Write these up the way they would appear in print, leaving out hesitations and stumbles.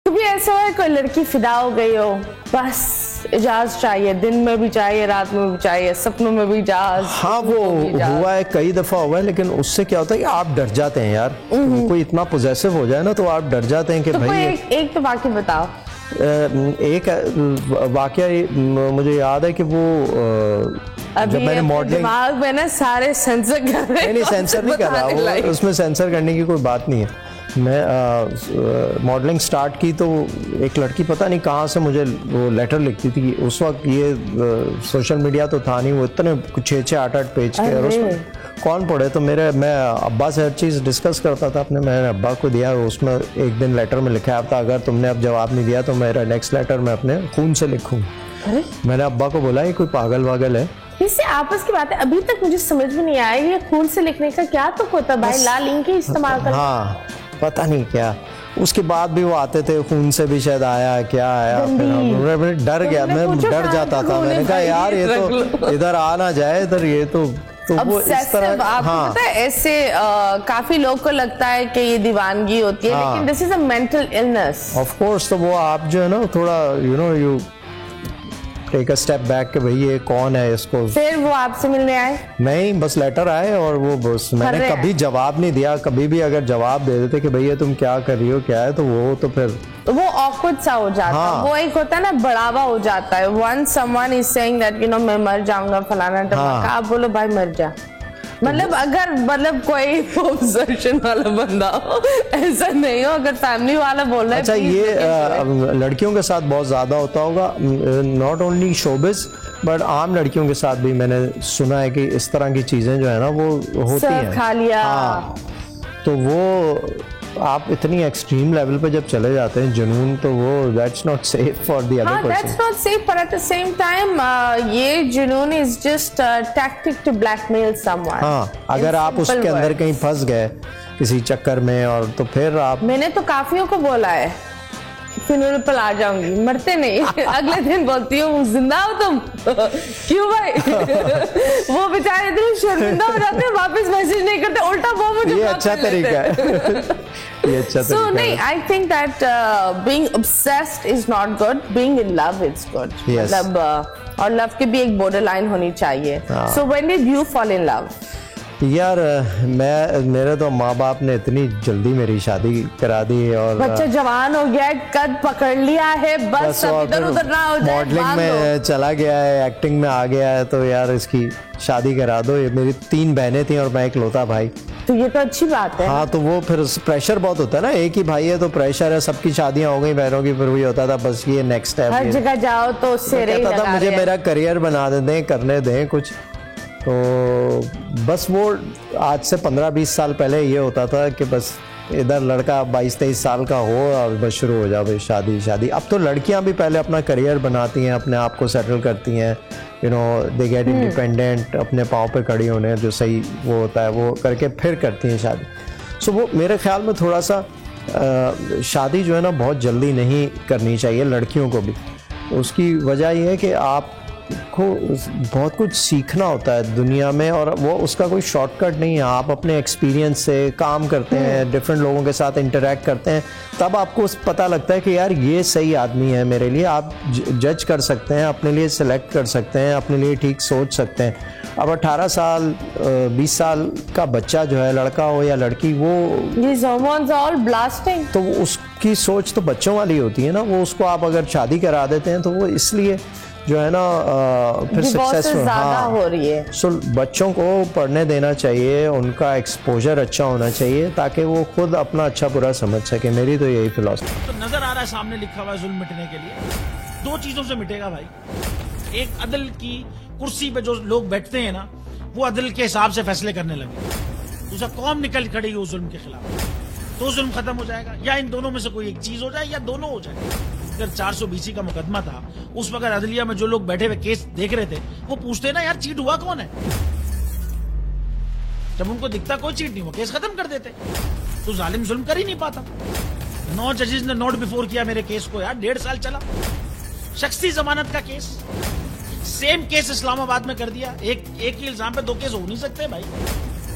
कभी ऐसा है कोई लड़की फिदा हो गई हो, बस इजाज चाहिए, दिन में भी चाहिए, रात में भी चाहिए, सपनों में भी इजाज। हाँ वो हुआ है, कई दफा हुआ है, लेकिन उससे क्या होता है कि आप डर जाते हैं यार। कोई इतना पोजेसिव हो जाए ना तो आप डर जाते हैं कि तो भाई एक तो वाकई बताओ। एक वाकया मुझे याद है कि वो जब मैंने मॉडलिंग, दिमाग में ना सारे सेंसर कर रहे हैं। नहीं सेंसर नहीं कर रहा, उसमें सेंसर करने की कोई बात नहीं है। मैं मॉडलिंग स्टार्ट की तो एक लड़की पता नहीं कहाँ से मुझे वो लेटर लिखती थी। उस वक्त ये सोशल मीडिया तो था नहीं, वो इतने 6-8 पेज के, और उसमें कौन पढ़े। तो मैं अब्बा से हर चीज़ डिस्कस करता था अपने, मैंने अब्बा को दिया। उसमें एक दिन लेटर में लिखा था, अगर तुमने अब जवाब नहीं दिया तो मेरा नेक्स्ट लेटर मैं अपने खून से लिखूँ। मैंने अब्बा को बोला ये कोई पागल वागल है। इससे आपस की बात है, अभी तक मुझे समझ में नहीं आया ये खून से लिखने का क्या तो होता भाई, लाल इंक ही इस्तेमाल कर। हाँ पता नहीं क्या, उसके बाद भी वो आते थे, खून से भी शायद आया क्या आया, फिर डर गया, मैं डर जाता था। मैंने कहा यार ये तो इधर आ ना जाए इधर, ये तो वो इस तरह। हाँ पता है ऐसे काफी लोग को लगता है कि ये दीवानगी होती है, लेकिन this is a mental illness. Of course, तो वो आप जो है ना थोड़ा you take a step back कि भाई ये कौन है इसको। फिर वो आपसे मिलने आए? नहीं, बस लेटर आए और वो बस, मैंने कभी जवाब नहीं दिया। कभी भी अगर जवाब दे देते कि भैया तुम क्या कर रही हो क्या है, तो वो तो फिर वो ऑकवर्ड सा हो जाता है। वो एक होता है ना बढ़ावा हो जाता है। One someone is saying that you know मैं मर जाऊंगा फलाना टमाका, आप बोलो भाई मर जा। मतलब अगर कोई ऑब्सेशन वाला बंदा हो, ऐसा नहीं हो, अगर फैमिली वाला बोल रहा है। अच्छा, ये लड़कियों के साथ बहुत ज्यादा होता होगा, नॉट ओनली शोबिज बट आम लड़कियों के साथ भी मैंने सुना है कि इस तरह की चीजें जो है ना वो होती हैं। खा लिया। हाँ, तो वो आप इतनी एक्सट्रीम लेवल पे जब चले जाते हैं जुनून, तो वो that's not safe for the other person. That's not safe, पर एट द सेम टाइम ये जुनून is just tactic to blackmail someone. हाँ, अगर आप उसके अंदर कहीं फंस गए किसी चक्कर में, और तो फिर आप, मैंने तो काफियों को बोला है फिनोल पर आ जाऊंगी, मरते नहीं। अगले दिन बोलती हूँ जिंदा हो तुम। क्यों भाई? वो बेचारे इतने शर्मिंदा हो जाते हैं, वापस मैसेज नहीं करते, उल्टा वो मुझे। ये अच्छा तरीका है। ये अच्छा तरीका है। नहीं, I think that being obsessed is not good, being in love is good. मतलब और लव की भी एक बॉर्डर लाइन होनी चाहिए। So when did you fall in love? यार मेरे तो माँ बाप ने इतनी जल्दी मेरी शादी करा दी, और बच्चा जवान हो गया है, कद पकड़ लिया है, बस अब इधर उधर ना हो जाए, मॉडलिंग में चला गया है, एक्टिंग में आ गया है, तो यार इसकी शादी करा दो। ये मेरी 3 बहनें थी और मैं इकलौता भाई। तो ये तो अच्छी बात है। हाँ, तो वो फिर प्रेशर बहुत होता है ना, एक ही भाई है तो प्रेशर है, सबकी शादियां हो गई बहनों की, फिर वही होता था बस ये नेक्स्ट स्टेप। हर जगह जाओ तो उससे मुझे मेरा करियर बना दें, करने दें कुछ। तो बस वो आज से 15-20 साल पहले ये होता था कि बस इधर लड़का 22-23 साल का हो और बस शुरू हो जाए शादी। अब तो लड़कियां भी पहले अपना करियर बनाती हैं, अपने आप को सेटल करती हैं, you know they get independent, अपने पाँव पे खड़ी होने जो सही वो होता है वो करके फिर करती हैं शादी। सो वो मेरे ख्याल में थोड़ा सा शादी जो है ना बहुत जल्दी नहीं करनी चाहिए लड़कियों को भी। उसकी वजह ये है कि आप को बहुत कुछ सीखना होता है दुनिया में, और वो उसका कोई शॉर्टकट नहीं है। आप अपने एक्सपीरियंस से काम करते हैं, डिफरेंट लोगों के साथ इंटरेक्ट करते हैं, तब आपको पता लगता है कि यार ये सही आदमी है मेरे लिए। आप जज कर सकते हैं, अपने लिए सिलेक्ट कर सकते हैं, अपने लिए ठीक सोच सकते हैं। अब 18 साल 20 साल का बच्चा जो है, लड़का हो या लड़की, वो ऑल ब्लास्टिंग, तो उसकी सोच तो बच्चों वाली होती है ना। वो उसको आप अगर शादी करा देते हैं तो वो इसलिए जो है ना फिर सक्सेसफुल हो रही है। सो बच्चों को पढ़ने देना चाहिए, उनका एक्सपोजर अच्छा होना चाहिए ताकि वो खुद अपना अच्छा बुरा समझ सके। मेरी तो यही फिलॉसफी। तो नजर आ रहा है सामने लिखा हुआ है जुल्म मिटने के लिए 2 चीजों से मिटेगा भाई। एक, अदल की कुर्सी पे जो लोग बैठते हैं ना, वो अदल के हिसाब से फैसले करने लगे। दूसरा, कौम निकल खड़ी हो जुल्म के खिलाफ, तो जुल्म खत्म हो जाएगा। या इन दोनों में से कोई एक चीज हो जाए या दोनों हो जाए। अगर 420 का मुकदमा था, उस वक्त अदलिया में जो लोग बैठे हुए केस देख रहे थे, वो पूछते ना यार चीट हुआ कौन है। जब उनको दिखता कोई चीट नहीं हुआ, केस खत्म कर देते। तो जालिम जुल्म कर ही नहीं पाता। 9 जजेस ने नोट बिफोर किया मेरे केस को यार, 1.5 साल चला। शख्सी जमानत का केस, सेम केस इस्लामाबाद में कर दिया। एक ही इल्जाम पे 2 केस हो नहीं सकते भाई।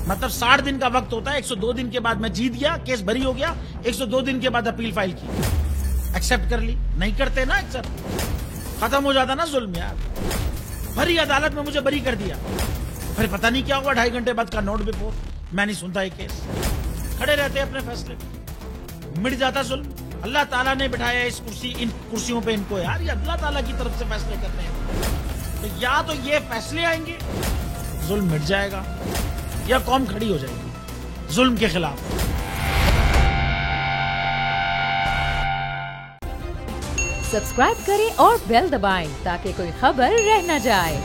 मतलब 60 दिन का वक्त होता है, 102 दिन के बाद मैं जीत गया, केस बरी हो गया, 102 दिन के बाद अपील फाइल की। एक्सेप्ट कर ली, नहीं करते ना एक्सेप्ट, खत्म हो जाता ना जुल्म यार। भरी अदालत में मुझे बरी कर दिया, फिर पता नहीं क्या हुआ 2.5 घंटे बाद का नोट बिफोर, मैं नहीं सुनता ये केस, खड़े रहते अपने फैसले पे, मिट जाता जुल्म। अल्लाह ताला ने बिठाया इस कुर्सी, इन कुर्सियों पे इनको यार, ये अल्लाह ताला की तरफ से फैसले करने हैं। तो या तो ये फैसले आएंगे, जुल्म मिट जाएगा, या कौम खड़ी हो जाएगी जुल्म के खिलाफ। सब्सक्राइब करें और बेल दबाएं ताकि कोई खबर रह न जाए।